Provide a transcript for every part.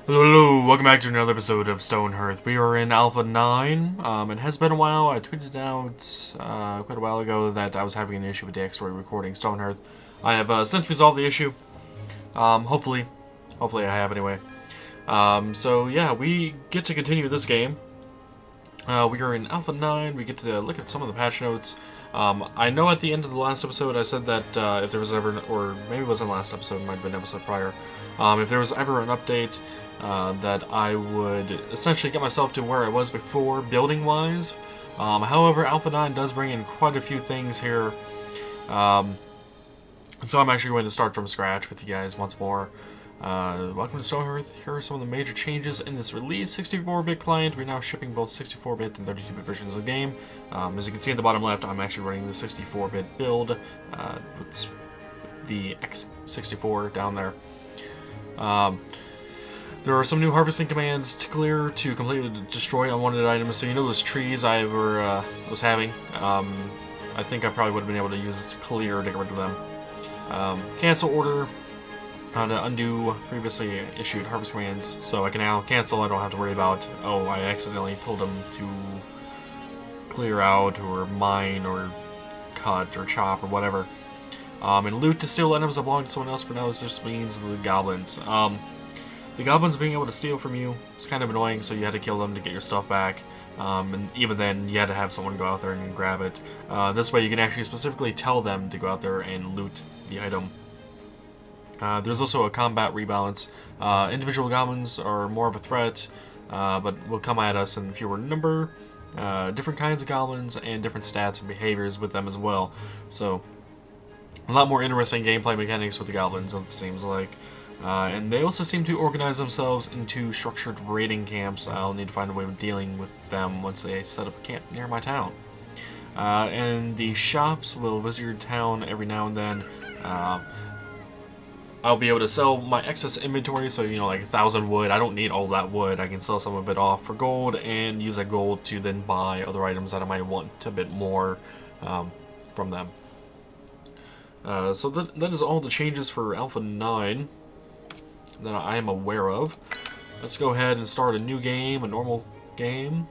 Hello, welcome back to another episode of Stonehearth. We are in Alpha 9. It has been a while. I tweeted out quite a while ago that I was having an issue with the X-Story recording Stonehearth. I have since resolved the issue. Hopefully. Hopefully I have anyway. So yeah, we get to continue this game. We are in Alpha 9. We get to look at some of the patch notes. I know at the end of the last episode I said that if there was ever, or maybe it wasn't the last episode, it might have been an episode prior, if there was ever an update, that I would essentially get myself to where I was before, building-wise. However, Alpha 9 does bring in quite a few things here. So I'm actually going to start from scratch with you guys once more. Welcome to Stonehearth. Here are some of the major changes in this release. 64-bit client. We're now shipping both 64-bit and 32-bit versions of the game. As you can see in the bottom left, I'm actually running the 64-bit build. It's the X64 down there. There are some new harvesting commands to clear to completely destroy unwanted items. So you know those trees I was having? I think I probably would have been able to use it to clear to get rid of them. Cancel order. To undo previously issued harvest commands, so I can now cancel. I don't have to worry about, oh, I accidentally told them to clear out or mine or cut or chop or whatever. And loot to steal items that belong to someone else for now. This just means the goblins. The goblins being able to steal from you is kind of annoying, so you had to kill them to get your stuff back. And even then, you had to have someone go out there and grab it. This way you can actually specifically tell them to go out there and loot the item. There's also a combat rebalance. Individual goblins are more of a threat, but will come at us in fewer number. Different kinds of goblins and different stats and behaviors with them as well. So, a lot more interesting gameplay mechanics with the goblins, it seems like. And they also seem to organize themselves into structured raiding camps. I'll need to find a way of dealing with them once they set up a camp near my town. And the shops will visit your town every now and then. I'll be able to sell my excess inventory, so, you know, like 1,000 wood. I don't need all that wood. I can sell some of it off for gold and use that gold to then buy other items that I might want a bit more from them. So that is all the changes for Alpha 9 that I am aware of. Let's go ahead and start a new game, a normal game.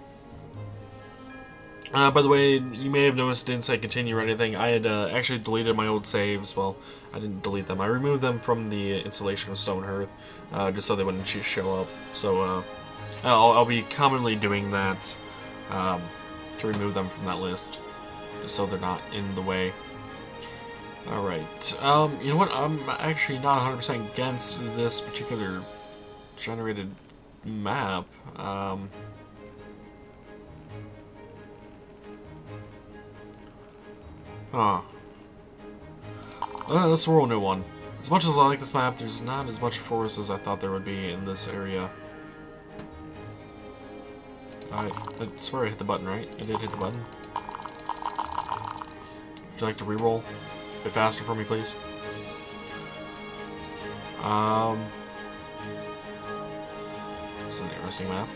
By the way, you may have noticed it didn't say continue or anything. I had actually deleted my old saves. Well, I didn't delete them. I removed them from the installation of Stonehearth, just so they wouldn't show up. So I'll be commonly doing that to remove them from that list, just so they're not in the way. Alright, you know what? I'm actually not 100% against this particular generated map. Let's roll a new one. As much as I like this map, there's not as much forest as I thought there would be in this area. I swear I hit the button, right? I did hit the button. Would you like to re-roll? A bit faster for me, please. This is an interesting map.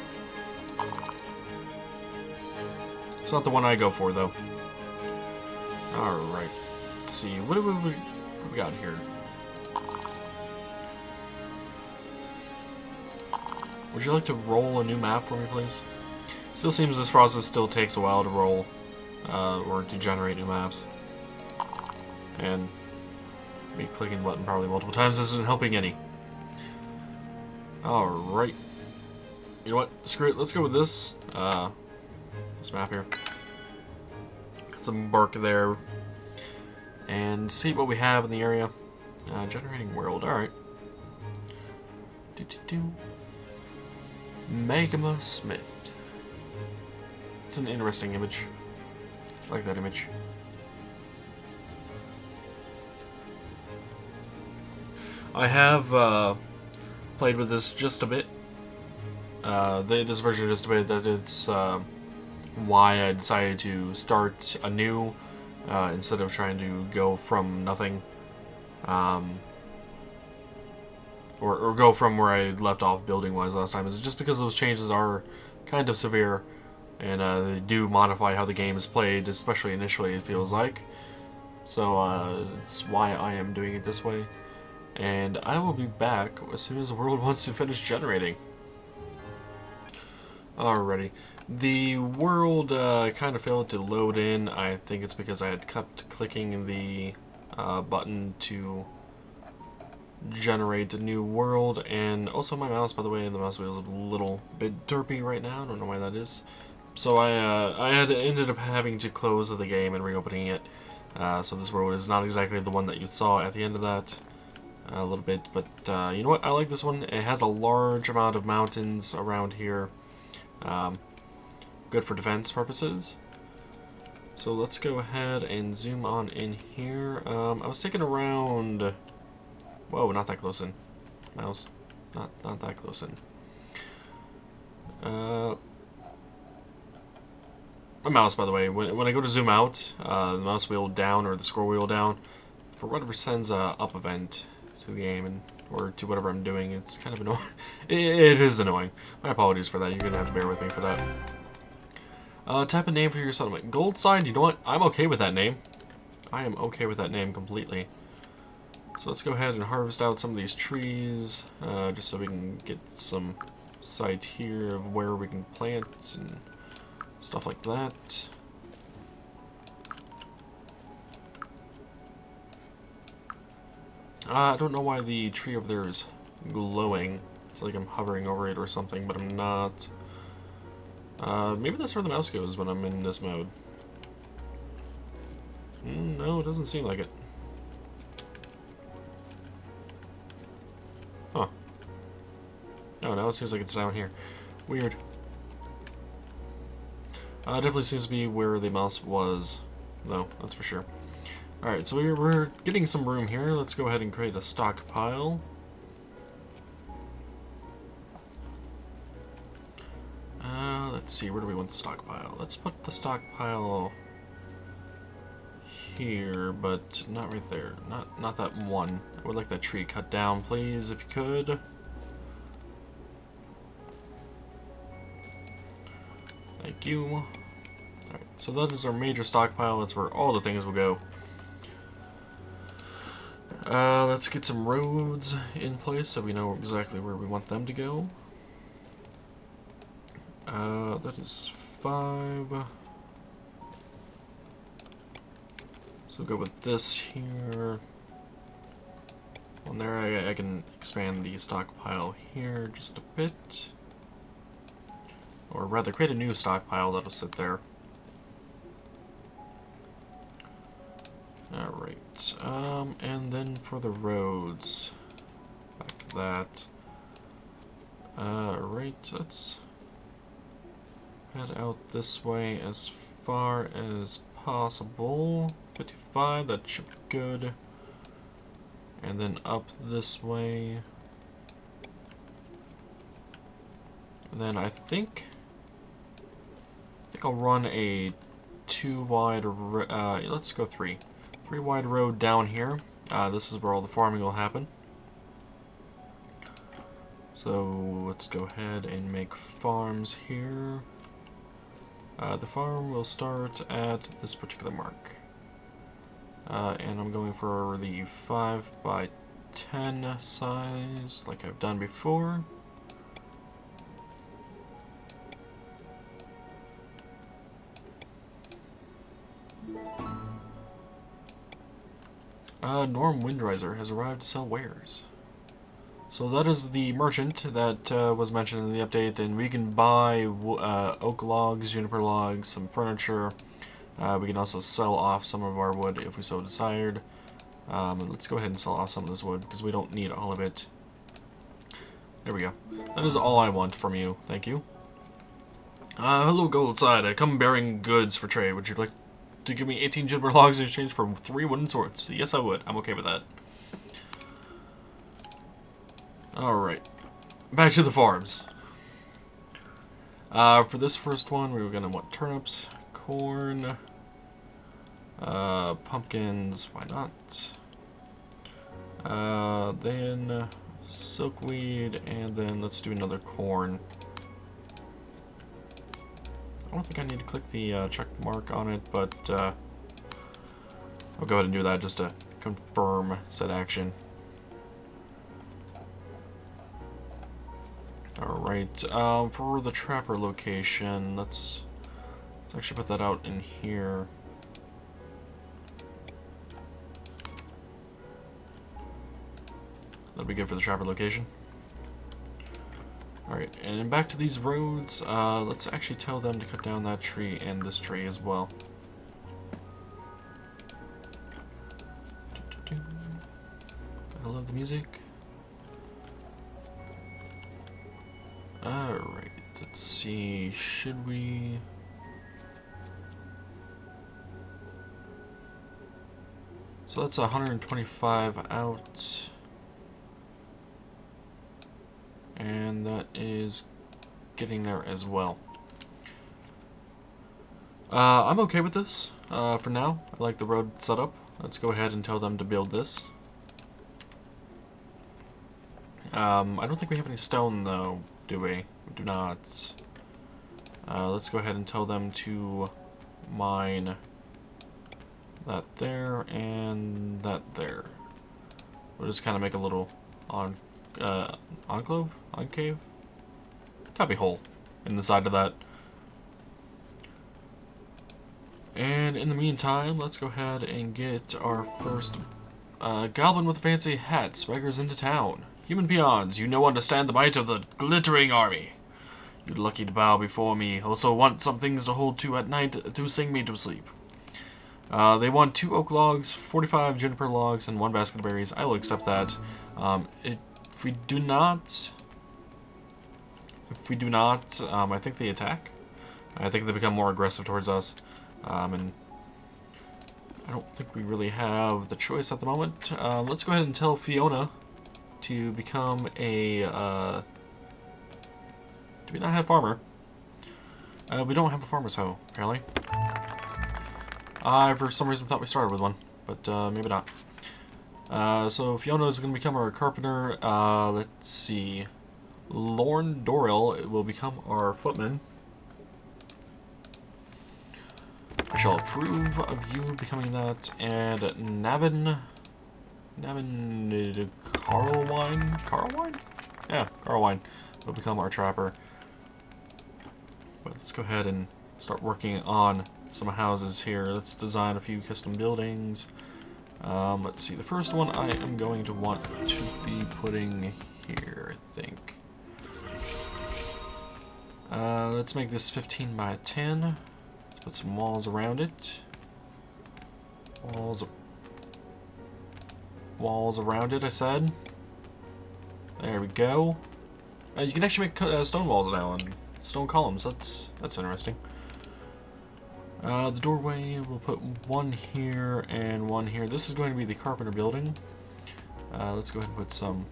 It's not the one I go for, though. Alright. Let's see. What do we got here? Would you like to roll a new map for me, please? Still seems this process still takes a while to roll, or to generate new maps. And me clicking the button probably multiple times isn't helping any. Alright. You know what? Screw it. Let's go with this. This map here. Got some bark there. And see what we have in the area. Generating world. Alright. Magma Smith. It's an interesting image. I like that image. I have played with this just a bit. This version just a bit. That it's why I decided to start anew instead of trying to go from nothing, or go from where I left off building-wise last time. Is just because those changes are kind of severe, and they do modify how the game is played, especially initially. It feels like. So it's why I am doing it this way. and I will be back as soon as the world wants to finish generating. Alrighty. The world kind of failed to load in. I think it's because I had kept clicking the button to generate a new world, and also my mouse, by the way, the mouse wheel is a little bit derpy right now. I don't know why that is. So I had ended up having to close the game and reopening it. So this world is not exactly the one that you saw at the end of that. A little bit, but you know what? I like this one. It has a large amount of mountains around here. Good for defense purposes. So let's go ahead and zoom on in here. I was thinking around. Whoa, not that close in. Mouse. Not that close in. My mouse, by the way, when I go to zoom out, the mouse wheel down or the scroll wheel down, for whatever sends a up event to the game and or to whatever I'm doing, it's kind of annoying. It is annoying. My apologies for that. You're gonna have to bear with me for that. Type a name for your settlement. Goldside, you know what? I'm okay with that name. I am okay with that name completely. So let's go ahead and harvest out some of these trees, just so we can get some sight here of where we can plant and stuff like that. I don't know why the tree over there is glowing. It's like I'm hovering over it or something, but I'm not. Maybe that's where the mouse goes when I'm in this mode. No, it doesn't seem like it. Huh. Oh, now it seems like it's down here. Weird. Definitely seems to be where the mouse was, though, that's for sure. Alright, so we're getting some room here. Let's go ahead and create a stockpile. Let's see, where do we want the stockpile? Let's put the stockpile here, but not right there. Not that one. I would like that tree cut down, please, if you could. Thank you. Alright, so that is our major stockpile. That's where all the things will go. Let's get some roads in place so we know exactly where we want them to go. That is 5. So we'll go with this here. On there, I can expand the stockpile here just a bit. Or rather, create a new stockpile that'll sit there. Alright, and then for the roads, back to that. Right, let's head out this way as far as possible. 55, that should be good. And then up this way. And then I think I'll run a 2 wide, let's go 3 wide road down here. This is where all the farming will happen. So let's go ahead and make farms here. The farm will start at this particular mark. And I'm going for the 5 by 10 size, like I've done before. Norm Windriser has arrived to sell wares. So that is the merchant that was mentioned in the update, and we can buy oak logs, juniper logs, some furniture. We can also sell off some of our wood if we so desired. And let's go ahead and sell off some of this wood, because we don't need all of it. There we go. That is all I want from you. Thank you. Hello, Goldside. I come bearing goods for trade. Would you like to give me 18 juniper logs in exchange for 3 wooden swords? Yes, I would. I'm okay with that. Alright. Back to the farms. For this first one, we were going to want turnips, corn, pumpkins, why not? Then silkweed, and then let's do another corn. I don't think I need to click the check mark on it, but I'll go ahead and do that just to confirm said action. Alright, for the trapper location, let's actually put that out in here. That'll be good for the trapper location. Alright, and then back to these roads, let's actually tell them to cut down that tree and this tree as well. Gotta love the music. Alright, let's see, should we... So that's 125 out. And that is getting there as well. I'm okay with this for now. I like the road setup. Let's go ahead and tell them to build this. I don't think we have any stone though, do we? We do not. Let's go ahead and tell them to mine that there and that there. We'll just kind of make a little enclave? Cubby hole in the side of that. And in the meantime, let's go ahead and get our first goblin with a fancy hat swaggers into town. Human peons, you know understand the might of the glittering army. You're lucky to bow before me. Also want some things to hold to at night to sing me to sleep. They want 2 oak logs, 45 juniper logs, and 1 basket of berries. I will accept that. If we do not, I think they attack. I think they become more aggressive towards us. And I don't think we really have the choice at the moment. Let's go ahead and tell Fiona to become a... do we not have farmer? We don't have a farmer's hoe, apparently. I, for some reason, thought we started with one, but maybe not. So Fiona is going to become our carpenter. Let's see. Lorne Dorrell will become our footman. I shall approve of you becoming that. And Navin Carlwine? Yeah, Carlwine will become our trapper. But let's go ahead and start working on some houses here. Let's design a few custom buildings. Let's see, the first one I am going to want to be putting here, I think. Let's make this 15 by 10. Let's put some walls around it. Walls around it, I said. There we go. You can actually make stone walls now and stone columns. That's interesting. The doorway, we'll put 1 here and 1 here. This is going to be the carpenter building. Let's go ahead and put some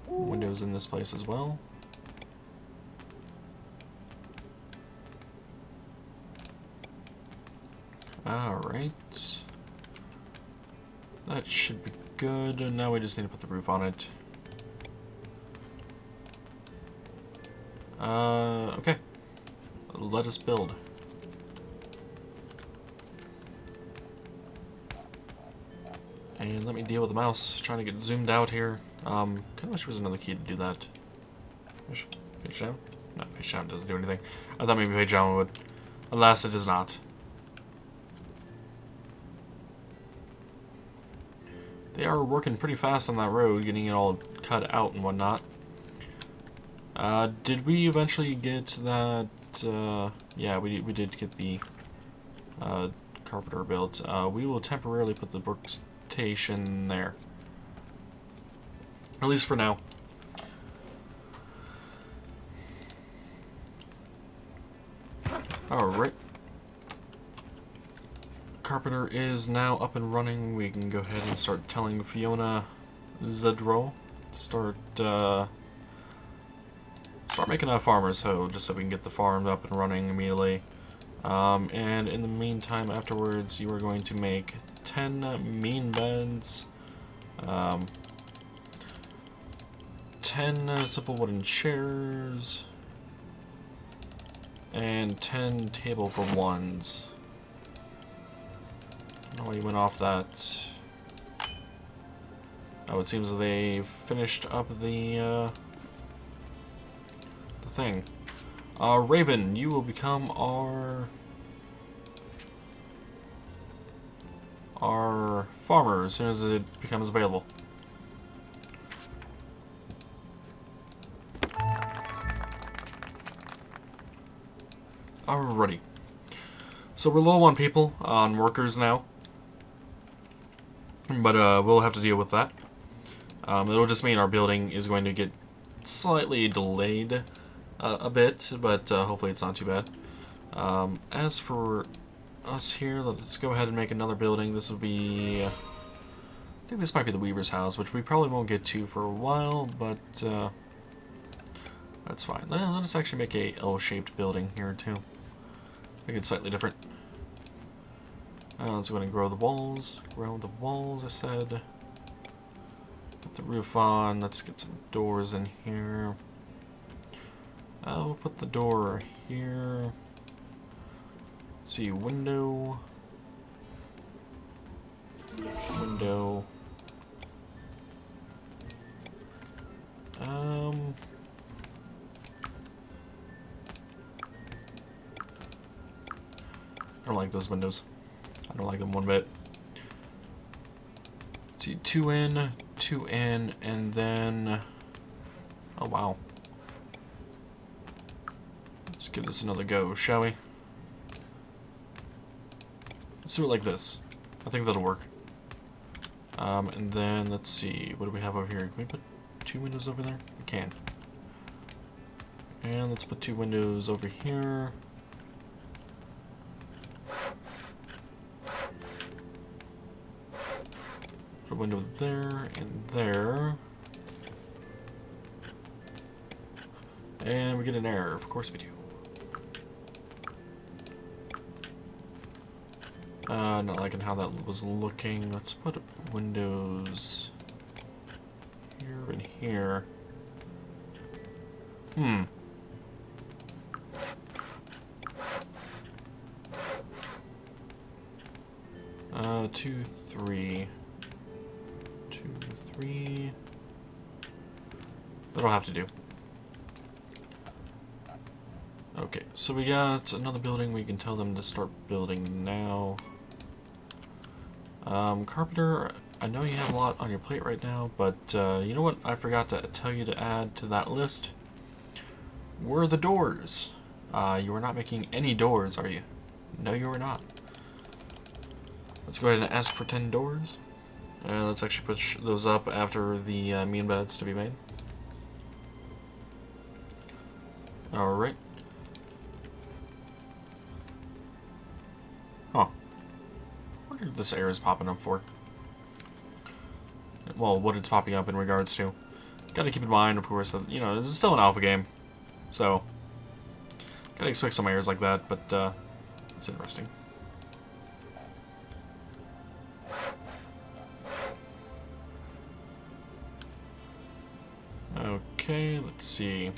windows in this place as well. Alright. That should be good. And now we just need to put the roof on it. Okay. Let us build. And let me deal with the mouse. Trying to get zoomed out here. Kind of wish there was another key to do that. Page down? No, page down doesn't do anything. I thought maybe page down would. Alas, it does not. They are working pretty fast on that road, getting it all cut out and whatnot. Did we eventually get that? Yeah, we did get the carpenter built. We will temporarily put the workstation there, at least for now. All right. Carpenter is now up and running. We can go ahead and start telling Fiona Zedro to start making a farmer's hoe, just so we can get the farm up and running immediately. And in the meantime, afterwards, you are going to make 10 mean beds, 10 simple wooden chairs, and 10 table for ones. I don't know why you went off that. Oh, it seems they finished up the thing. Raven, you will become our farmer as soon as it becomes available. Alrighty. So we're low on people, on workers now. But we'll have to deal with that. It'll just mean our building is going to get slightly delayed a bit, but hopefully it's not too bad. As for us here, let's go ahead and make another building. This will be... I think this might be the Weaver's house, which we probably won't get to for a while, but that's fine. Let us actually make a L-shaped building here too. Make it slightly different. Let's go ahead and grow the walls. Grow the walls, I said. Put the roof on. Let's get some doors in here. We'll put the door here. Let's see, window. Window. I don't like those windows. I don't like them one bit. Let's see, 2 in, 2 in, and then... Oh, wow. Let's give this another go, shall we? Let's do it like this. I think that'll work. And then, let's see, what do we have over here? Can we put 2 windows over there? We can. And let's put 2 windows over here. Put a window there and there. And we get an error. Of course we do. Not liking how that was looking. Let's put windows here and here. 2, 3. 2, 3. That'll have to do. Okay, so we got another building. We can tell them to start building now. Carpenter, I know you have a lot on your plate right now, but you know what I forgot to tell you to add to that list? Were the doors. You are not making any doors, are you? No, you are not. Let's go ahead and ask for 10 doors. Let's actually push those up after the mean beds to be made. Alright. Huh. What wonder if this error is popping up for? Well, what it's popping up in regards to. Gotta keep in mind, of course, that, you know, this is still an alpha game. So, gotta expect some errors like that, but it's interesting. Okay, let's see.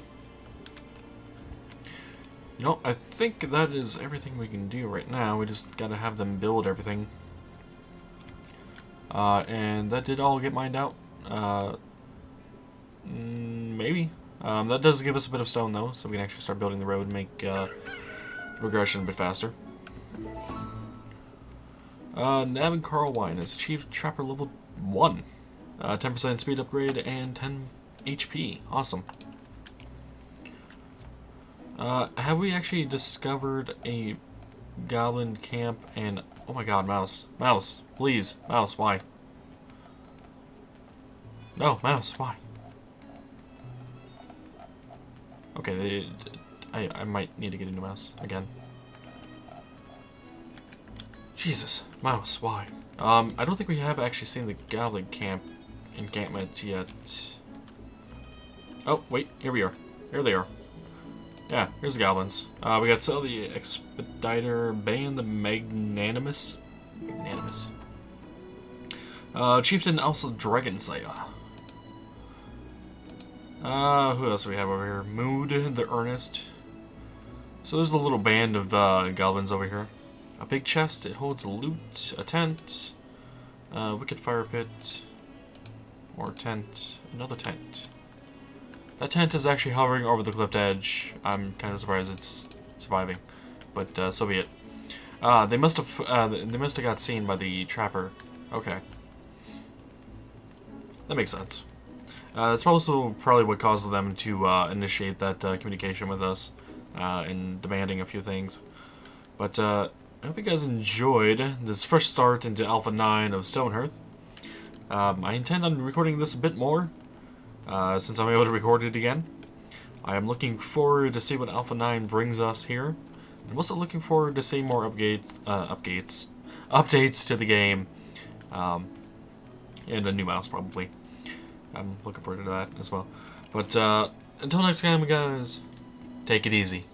You know, I think that is everything we can do right now. We just gotta have them build everything. And that did all get mined out. Maybe. That does give us a bit of stone, though, so we can actually start building the road and make progression a bit faster. Nav and Carl Wine has achieved Trapper level 1. 10% speed upgrade and 10 HP. Awesome. Have we actually discovered a Goblin Camp and... Oh my god, mouse. Mouse, please. Mouse, why? No, mouse, why? Okay, I might need to get into mouse again. Jesus, mouse, why? I don't think we have actually seen the Goblin Camp encampment yet. Oh, wait, here we are. Here they are. Yeah, here's the goblins. We got Sell the Expediter, Bane the Magnanimous. Chieftain, also Dragon Slayer. Who else do we have over here? Mood the Earnest. So there's a little band of goblins over here. A big chest, it holds loot, a tent, wicked fire pit, more tent, another tent. That tent is actually hovering over the cliff edge. I'm kind of surprised it's surviving, but so be it. They must have got seen by the trapper. Okay, that makes sense. That's also probably what caused them to initiate that communication with us and demanding a few things. But I hope you guys enjoyed this first start into Alpha 9 of Stonehearth. I intend on recording this a bit more, since I'm able to record it again. I am looking forward to see what Alpha 9 brings us here. I'm also looking forward to seeing more updates to the game, and a new mouse probably. I'm looking forward to that as well. But until next time, guys, take it easy.